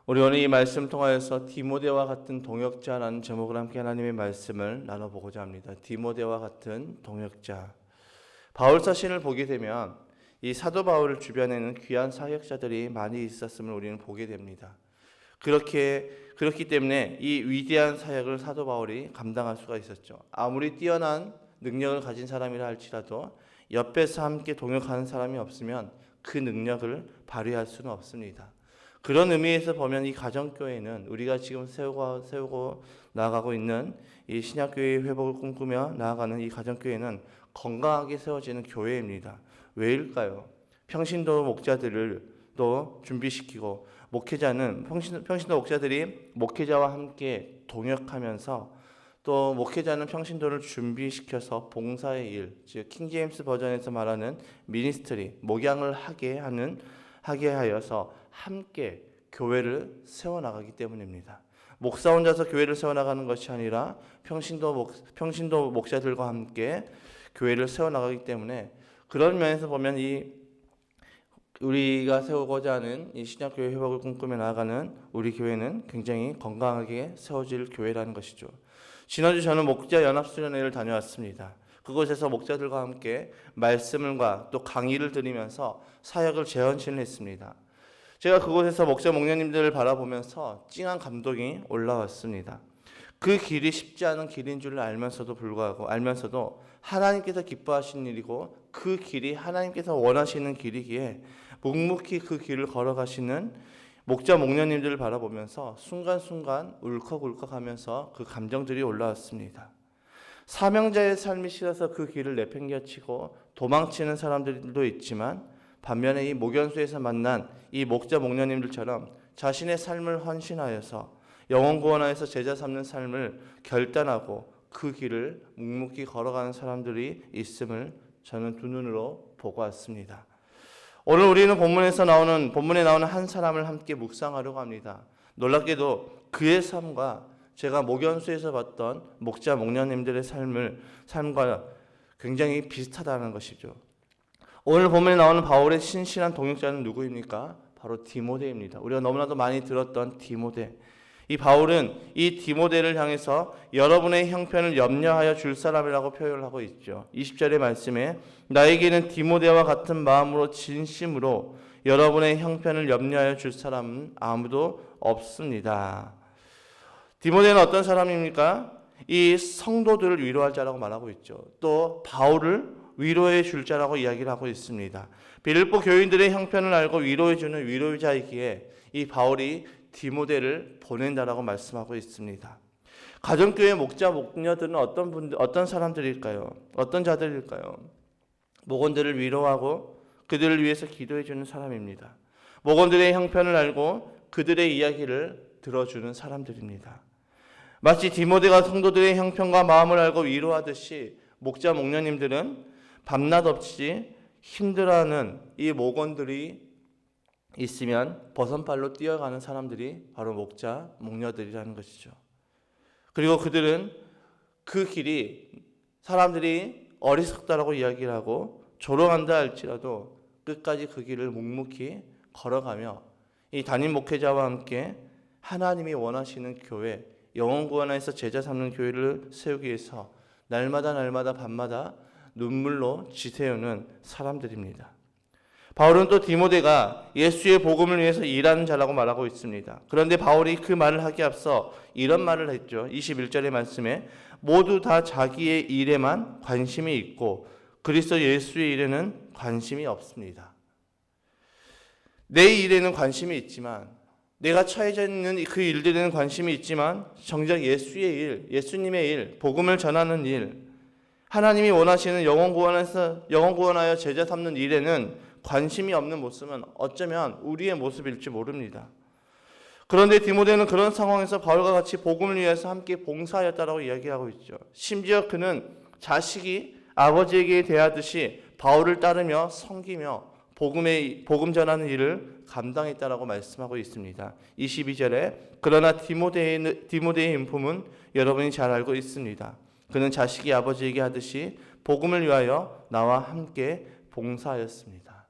우리 오늘 이 말씀 통하여서 디모데와 같은 동역자라는 제목으로 함께 하나님의 말씀을 나눠보고자 합니다. 디모데와 같은 동역자. 바울 서신을 보게 되면 이 사도 바울 주변에는 귀한 사역자들이 많이 있었음을 우리는 보게 됩니다. 그렇기 때문에 이 위대한 사역을 사도 바울이 감당할 수가 있었죠. 아무리 뛰어난 능력을 가진 사람이라 할지라도 옆에서 함께 동역하는 사람이 없으면 그 능력을 발휘할 수는 없습니다. 그런 의미에서 보면 이 가정교회는 우리가 지금 세우고 나아가고 있는 이 신약교회의 회복을 꿈꾸며 나아가는 이 가정교회는 건강하게 세워지는 교회입니다. 왜일까요? 평신도 목자들을 또 준비시키고 목회자는 평신도 목자들이 목회자와 함께 동역하면서 또 목회자는 평신도를 준비시켜서 봉사의 일, 즉 킹제임스 버전에서 말하는 미니스트리, 목양을 하게 하여서 함께 교회를 세워나가기 때문입니다. 목사 혼자서 교회를 세워나가는 것이 아니라 평신도 목자들과 함께 교회를 세워나가기 때문에 그런 면에서 보면 우리가 세우고자 하는 이 신약교회 회복을 꿈꾸며 나아가는 우리 교회는 굉장히 건강하게 세워질 교회라는 것이죠. 지난주 저는 목자 연합수련회를 다녀왔습니다. 그곳에서 목자들과 함께 말씀과 또 강의를 들으면서 사역을 재헌신을 했습니다. 제가 그곳에서 목자 목녀님들을 바라보면서 찡한 감동이 올라왔습니다. 그 길이 쉽지 않은 길인 줄 알면서도 하나님께서 기뻐하시는 일이고 그 길이 하나님께서 원하시는 길이기에 묵묵히 그 길을 걸어가시는 목자 목녀님들을 바라보면서 순간순간 울컥울컥하면서 그 감정들이 올라왔습니다. 사명자의 삶이 싫어서 그 길을 내팽개치고 도망치는 사람들도 있지만 반면에 이 목연수에서 만난 이 목자 목녀님들처럼 자신의 삶을 헌신하여서 영혼 구원하여서 제자 삼는 삶을 결단하고 그 길을 묵묵히 걸어가는 사람들이 있음을 저는 두 눈으로 보고 왔습니다. 오늘 우리는 본문에 나오는 한 사람을 함께 묵상하려고 합니다. 놀랍게도 그의 삶과 제가 목연수에서 봤던 목자 목녀님들의 삶과 굉장히 비슷하다는 것이죠. 오늘 본문에 나오는 바울의 신실한 동역자는 누구입니까? 바로 디모데입니다. 우리가 너무나도 많이 들었던 디모데. 이 바울은 이 디모데를 향해서 여러분의 형편을 염려하여 줄 사람이라고 표현을 하고 있죠. 20절의 말씀에 나에게는 디모데와 같은 마음으로 진심으로 여러분의 형편을 염려하여 줄 사람은 아무도 없습니다. 디모데는 어떤 사람입니까? 이 성도들을 위로할 자라고 말하고 있죠. 또 바울을 위로해 줄 자라고 이야기를 하고 있습니다. 빌립보 교인들의 형편을 알고 위로해 주는 위로자이기에 이 바울이 디모데를 보낸다라고 말씀하고 있습니다. 가정교회 목자 목녀들은 어떤 사람들일까요? 어떤 자들일까요? 목원들을 위로하고 그들을 위해서 기도해 주는 사람입니다. 목원들의 형편을 알고 그들의 이야기를 들어주는 사람들입니다. 마치 디모데가 성도들의 형편과 마음을 알고 위로하듯이 목자 목녀님들은 밤낮 없이 힘들어하는 이 목원들이 있으면 버선발로 뛰어가는 사람들이 바로 목자 목녀들이라는 것이죠. 그리고 그들은 그 길이 사람들이 어리석다라고 이야기를 하고 조롱한다 할지라도 끝까지 그 길을 묵묵히 걸어가며 이 담임 목회자와 함께 하나님이 원하시는 교회, 영혼 구원하여서 제자 삼는 교회를 세우기 위해서 날마다 밤마다 눈물로 지새우는 사람들입니다. 바울은 또 디모데가 예수의 복음을 위해서 일하는 자라고 말하고 있습니다. 그런데 바울이 그 말을 하기에 앞서 이런 말을 했죠. 21절의 말씀에 모두 다 자기의 일에만 관심이 있고 그리스도 예수의 일에는 관심이 없습니다. 내 일에는 관심이 있지만 내가 처해져 있는 그 일들에는 관심이 있지만 정작 예수의 일, 예수님의 일, 복음을 전하는 일, 하나님이 원하시는 영혼 구원하여 제자 삼는 일에는 관심이 없는 모습은 어쩌면 우리의 모습일지 모릅니다. 그런데 디모데는 그런 상황에서 바울과 같이 복음을 위해서 함께 봉사하였다라고 이야기하고 있죠. 심지어 그는 자식이 아버지에게 대하듯이 바울을 따르며 섬기며 복음 전하는 일을 감당했다라고 말씀하고 있습니다. 22절에 그러나 디모데의 인품은 여러분이 잘 알고 있습니다. 그는 자식이 아버지에게 하듯이 복음을 위하여 나와 함께 봉사하였습니다.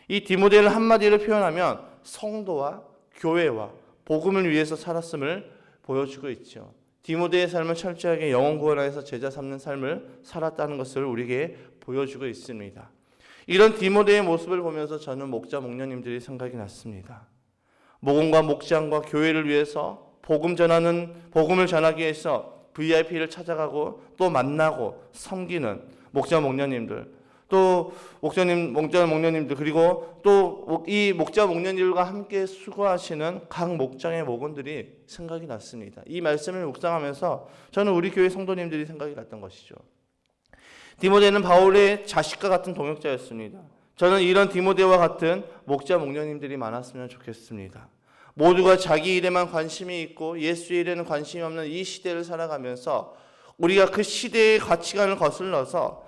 이 디모데를 한마디로 표현하면 성도와 교회와 복음을 위해서 살았음을 보여주고 있죠. 디모데의 삶은 철저하게 영혼 구원하여서 제자 삼는 삶을 살았다는 것을 우리에게 보여주고 있습니다. 이런 디모데의 모습을 보면서 저는 목자 목녀님들이 생각이 났습니다. 목원과 목장과 교회를 위해서 복음을 전하기 위해서 VIP를 찾아가고 또 만나고 섬기는 목자 목녀님들, 또 목자 목녀님들, 그리고 또 이 목자 목녀님들과 함께 수고하시는 각 목장의 목원들이 생각이 났습니다. 이 말씀을 묵상하면서 저는 우리 교회 성도님들이 생각이 났던 것이죠. 디모데는 바울의 자식과 같은 동역자였습니다. 저는 이런 디모데와 같은 목자 목녀님들이 많았으면 좋겠습니다. 모두가 자기 일에만 관심이 있고 예수의 일에는 관심이 없는 이 시대를 살아가면서 우리가 그 시대의 가치관을 거슬러서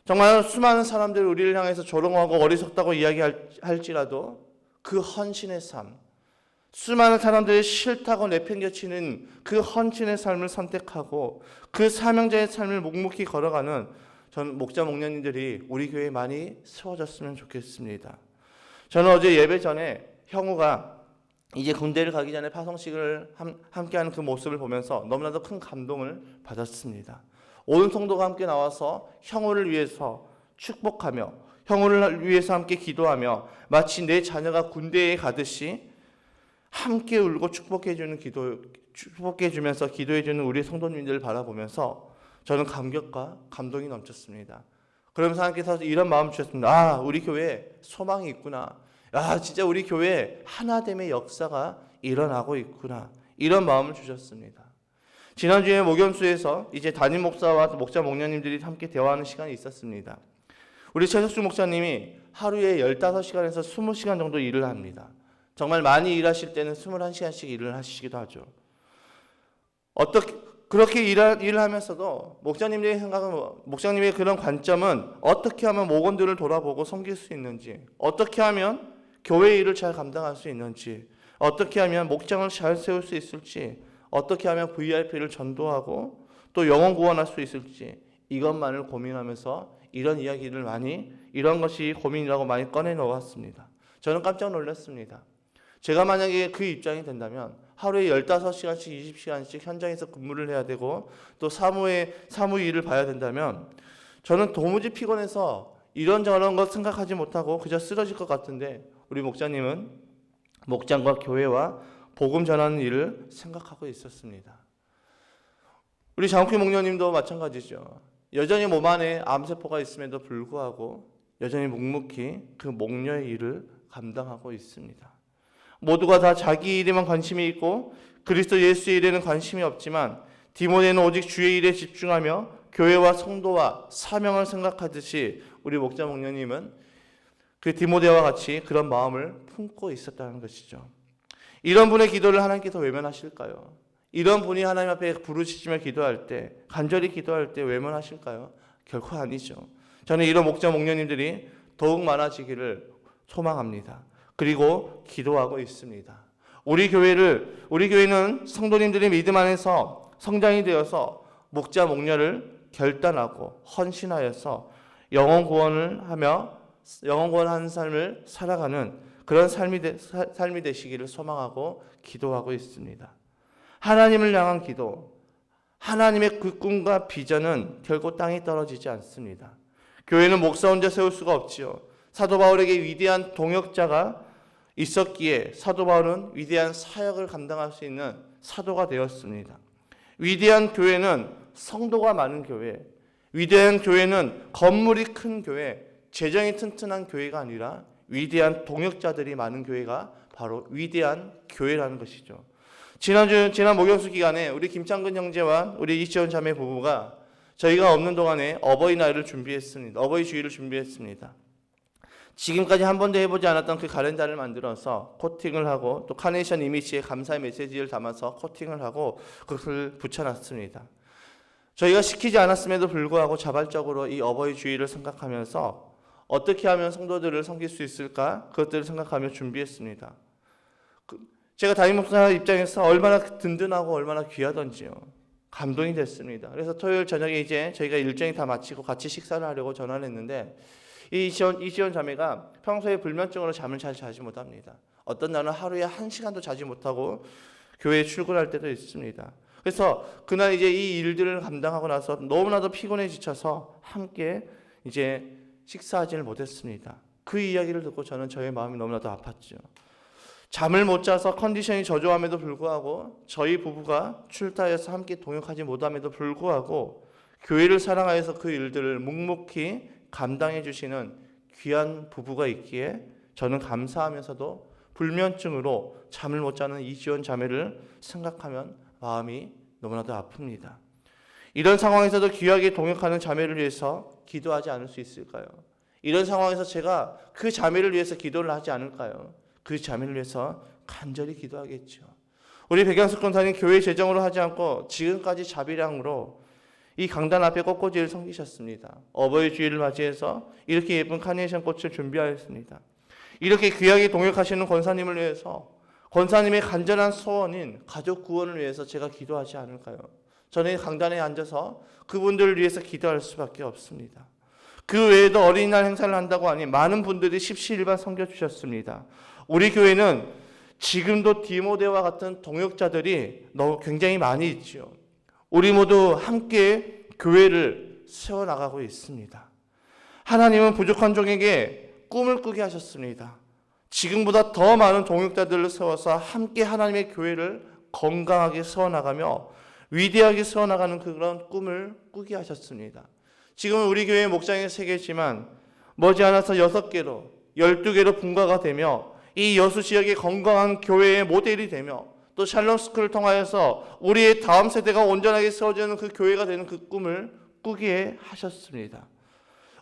정말 수많은 사람들이 우리를 향해서 조롱하고 어리석다고 이야기할지라도 그 헌신의 삶, 수많은 사람들이 싫다고 내팽겨치는 그 헌신의 삶을 선택하고 그 사명자의 삶을 묵묵히 걸어가는 전 목자 목녀님들이 우리 교회에 많이 세워졌으면 좋겠습니다. 저는 어제 예배 전에 형우가 이제 군대를 가기 전에 파송식을 함께하는 그 모습을 보면서 너무나도 큰 감동을 받았습니다. 온 성도가 함께 나와서 형우를 위해서 축복하며 형우를 위해서 함께 기도하며 마치 내 자녀가 군대에 가듯이 함께 울고 축복해주면서 기도해주는 우리 성도님들을 바라보면서 저는 감격과 감동이 넘쳤습니다. 그러면서 하나님께서 이런 마음 주셨습니다. 아, 우리 교회에 소망이 있구나. 아, 진짜 우리 교회에 하나됨의 역사가 일어나고 있구나. 이런 마음을 주셨습니다. 지난주에 목연수에서 이제 담임 목사와 목자 목녀님들이 함께 대화하는 시간이 있었습니다. 우리 최석수 목사님이 하루에 15시간에서 20시간 정도 일을 합니다. 정말 많이 일하실 때는 21시간씩 일을 하시기도 하죠. 그렇게 일을 하면서도 목사님의 그런 관점은 어떻게 하면 목원들을 돌아보고 섬길 수 있는지, 어떻게 하면 교회 일을 잘 감당할 수 있는지, 어떻게 하면 목장을 잘 세울 수 있을지, 어떻게 하면 VIP를 전도하고 또 영혼 구원할 수 있을지, 이것만을 고민하면서 이런 것이 고민이라고 많이 꺼내 놓았습니다. 저는 깜짝 놀랐습니다. 제가 만약에 그 입장이 된다면 하루에 15시간씩 20시간씩 현장에서 근무를 해야 되고 또 사무 일을 봐야 된다면 저는 도무지 피곤해서 이런저런 것 생각하지 못하고 그저 쓰러질 것 같은데, 우리 목자님은 목장과 교회와 복음 전하는 일을 생각하고 있었습니다. 우리 장욱희 목녀님도 마찬가지죠. 여전히 몸 안에 암세포가 있음에도 불구하고 여전히 묵묵히 그 목녀의 일을 감당하고 있습니다. 모두가 다 자기 일에만 관심이 있고 그리스도 예수의 일에는 관심이 없지만 디모데는 오직 주의 일에 집중하며 교회와 성도와 사명을 생각하듯이 우리 목자 목녀님은 그 디모데와 같이 그런 마음을 품고 있었다는 것이죠. 이런 분의 기도를 하나님께서 외면하실까요? 이런 분이 하나님 앞에 부르짖으며 기도할 때, 간절히 기도할 때 외면하실까요? 결코 아니죠. 저는 이런 목자 목녀님들이 더욱 많아지기를 소망합니다. 그리고 기도하고 있습니다. 우리 교회는 성도님들의 믿음 안에서 성장이 되어서 목자 목녀를 결단하고 헌신하여서 영혼 구원하는 삶을 살아가는 그런 삶이 되시기를 소망하고 기도하고 있습니다. 하나님을 향한 기도, 하나님의 그 꿈과 비전은 결코 땅에 떨어지지 않습니다. 교회는 목사 혼자 세울 수가 없지요. 사도 바울에게 위대한 동역자가 있었기에 사도 바울은 위대한 사역을 감당할 수 있는 사도가 되었습니다. 위대한 교회는 성도가 많은 교회, 위대한 교회는 건물이 큰 교회, 재정이 튼튼한 교회가 아니라 위대한 동역자들이 많은 교회가 바로 위대한 교회라는 것이죠. 지난 목요일 기간에 우리 김창근 형제와 우리 이시원 자매 부부가 저희가 없는 동안에 어버이날을 준비했습니다. 어버이 주일을 준비했습니다. 지금까지 한 번도 해보지 않았던 그 카렌다를 만들어서 코팅을 하고 또 카네이션 이미지에 감사의 메시지를 담아서 코팅을 하고 그것을 붙여놨습니다. 저희가 시키지 않았음에도 불구하고 자발적으로 이 어버이 주일을 생각하면서 어떻게 하면 성도들을 섬길 수 있을까? 그것들을 생각하며 준비했습니다. 제가 담임 목사 입장에서 얼마나 든든하고 얼마나 귀하던지요. 감동이 됐습니다. 그래서 토요일 저녁에 이제 저희가 일정이 다 마치고 같이 식사를 하려고 전화를 했는데 이시원 자매가 평소에 불면증으로 잠을 잘 자지 못합니다. 어떤 날은 하루에 1시간도 자지 못하고 교회에 출근할 때도 있습니다. 그래서 그날 이제 이 일들을 감당하고 나서 너무나도 피곤해 지쳐서 함께 이제 식사하지를 못했습니다. 그 이야기를 듣고 저는 저의 마음이 너무나도 아팠죠. 잠을 못 자서 컨디션이 저조함에도 불구하고 저희 부부가 출타해서 함께 동역하지 못함에도 불구하고 교회를 사랑하여서 그 일들을 묵묵히 감당해 주시는 귀한 부부가 있기에 저는 감사하면서도 불면증으로 잠을 못 자는 이지원 자매를 생각하면 마음이 너무나도 아픕니다. 이런 상황에서도 귀하게 동역하는 자매를 위해서 기도하지 않을 수 있을까요? 이런 상황에서 제가 그 자매를 위해서 기도를 하지 않을까요? 그 자매를 위해서 간절히 기도하겠죠. 우리 백양숙 권사님 교회 재정으로 하지 않고 지금까지 자비량으로 이 강단 앞에 꽃꽂이를 섬기셨습니다. 어버이 주일을 맞이해서 이렇게 예쁜 카네이션 꽃을 준비하였습니다. 이렇게 귀하게 동역하시는 권사님을 위해서 권사님의 간절한 소원인 가족 구원을 위해서 제가 기도하지 않을까요? 저는 강단에 앉아서 그분들을 위해서 기도할 수밖에 없습니다. 그 외에도 어린이날 행사를 한다고 하니 많은 분들이 십시일반 섬겨주셨습니다. 우리 교회는 지금도 디모데와 같은 동역자들이 굉장히 많이 있죠. 우리 모두 함께 교회를 세워나가고 있습니다. 하나님은 부족한 종에게 꿈을 꾸게 하셨습니다. 지금보다 더 많은 동역자들을 세워서 함께 하나님의 교회를 건강하게 세워나가며 위대하게 세워나가는 그런 꿈을 꾸게 하셨습니다. 지금은 우리 교회 목장이 3개지만 머지않아서 6개로 12개로 분가가 되며 이 여수 지역의 건강한 교회의 모델이 되며 또 샬롬스쿨을 통하여서 우리의 다음 세대가 온전하게 세워지는 그 교회가 되는 그 꿈을 꾸게 하셨습니다.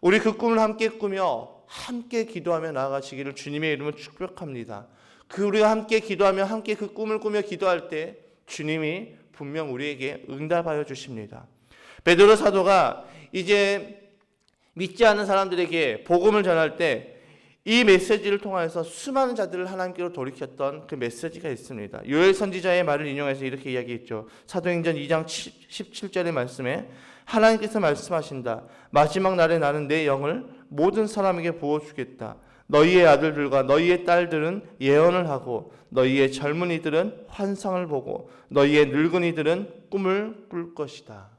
우리 그 꿈을 함께 꾸며 함께 기도하며 나아가시기를 주님의 이름으로 축복합니다. 우리가 함께 기도하며 함께 그 꿈을 꾸며 기도할 때 주님이 분명 우리에게 응답하여 주십니다. 베드로 사도가 이제 믿지 않는 사람들에게 복음을 전할 때 이 메시지를 통해서 수많은 자들을 하나님께로 돌이켰던 그 메시지가 있습니다. 요엘 선지자의 말을 인용해서 이렇게 이야기했죠. 사도행전 2장 17절의 말씀에 하나님께서 말씀하신다. 마지막 날에 나는 내 영을 모든 사람에게 부어주겠다. 너희의 아들들과 너희의 딸들은 예언을 하고 너희의 젊은이들은 환상을 보고 너희의 늙은이들은 꿈을 꿀 것이다.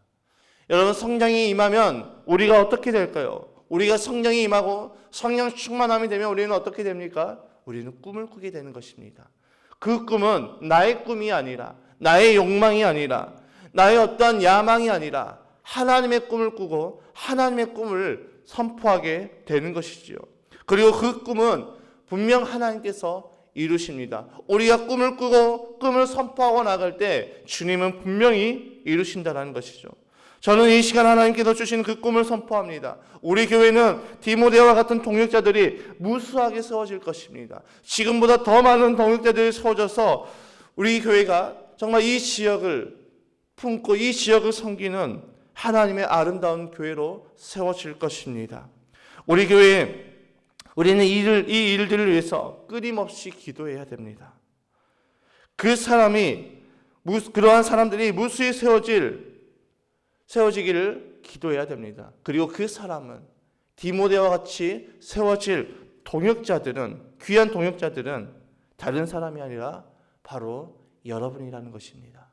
여러분, 성령이 임하면 우리가 어떻게 될까요? 우리가 성령이 임하고 성령 충만함이 되면 우리는 어떻게 됩니까? 우리는 꿈을 꾸게 되는 것입니다. 그 꿈은 나의 꿈이 아니라 나의 욕망이 아니라 나의 어떠한 야망이 아니라 하나님의 꿈을 꾸고 하나님의 꿈을 선포하게 되는 것이지요. 그리고 그 꿈은 분명 하나님께서 이루십니다. 우리가 꿈을 꾸고 꿈을 선포하고 나갈 때 주님은 분명히 이루신다는 것이죠. 저는 이 시간 하나님께서 주신 그 꿈을 선포합니다. 우리 교회는 디모데와 같은 동역자들이 무수하게 세워질 것입니다. 지금보다 더 많은 동역자들이 세워져서 우리 교회가 정말 이 지역을 품고 이 지역을 섬기는 하나님의 아름다운 교회로 세워질 것입니다. 우리 교회, 우리는 이 일들을 위해서 끊임없이 기도해야 됩니다. 그러한 사람들이 무수히 세워지기를 기도해야 됩니다. 그리고 그 사람은 디모데와 같이 세워질 동역자들은, 귀한 동역자들은 다른 사람이 아니라 바로 여러분이라는 것입니다.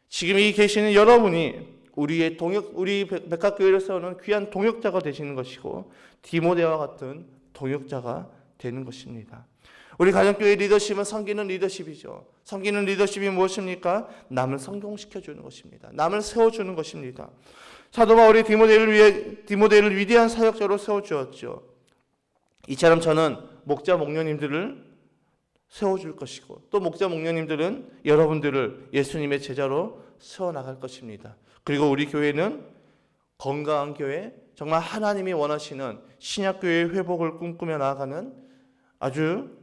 지금 이 계시는 여러분이 우리 백합교회를 세우는 귀한 동역자가 되시는 것이고 디모데와 같은 동역자가 되는 것입니다. 우리 가정교회 리더십은 섬기는 리더십이죠. 섬기는 리더십이 무엇입니까? 남을 성공시켜주는 것입니다. 남을 세워주는 것입니다. 사도 바울이 디모데를 위대한 사역자로 세워주었죠. 이처럼 저는 목자 목녀님들을 세워줄 것이고 또 목자 목녀님들은 여러분들을 예수님의 제자로 세워나갈 것입니다. 그리고 우리 교회는 건강한 교회, 정말 하나님이 원하시는 신약교회의 회복을 꿈꾸며 나아가는 아주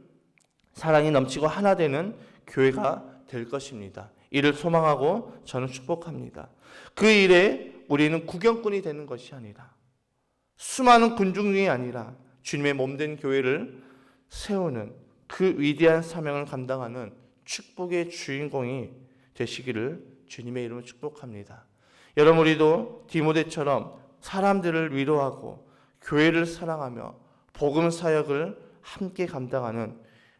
사랑이 넘치고 하나 되는 교회가 될 것입니다. 이를 소망하고 저는 축복합니다. 그 일에 우리는 구경꾼이 되는 것이 아니라 수많은 군중이 아니라 주님의 몸된 교회를 세우는 그 위대한 사명을 감당하는 축복의 주인공이 되시기를 주님의 이름으로 축복합니다. 여러분, 우리도 디모데처럼 사람들을 위로하고 교회를 사랑하며 복음 사역을 함께 감당하는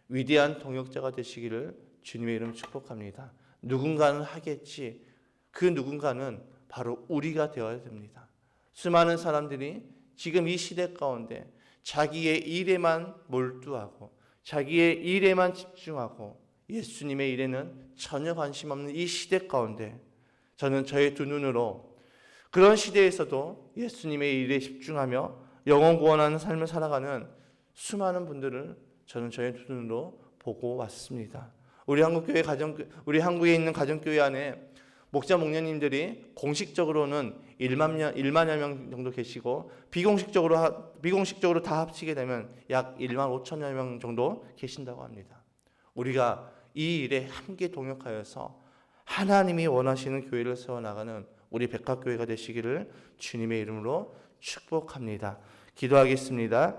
위대한 동역자가 되시기를 주님의 이름 축복합니다. 누군가는 하겠지. 그 누군가는 바로 우리가 되어야 됩니다. 수많은 사람들이 지금 이 시대 가운데 자기의 일에만 몰두하고 자기의 일에만 집중하고 예수님의 일에는 전혀 관심 없는 이 시대 가운데 저는 저의 두 눈으로 그런 시대에서도 예수님의 일에 집중하며 영혼 구원하는 삶을 살아가는 수많은 분들을 저는 저의 두 눈으로 보고 왔습니다. 우리 한국에 있는 가정교회 안에 목자 목녀님들이 공식적으로는 1만여 명 정도 계시고 비공식적으로 다 합치게 되면 약 1만 5천여 명 정도 계신다고 합니다. 우리가 이 일에 함께 동역하여서 하나님이 원하시는 교회를 세워나가는 우리 백합교회가 되시기를 주님의 이름으로 축복합니다. 기도하겠습니다.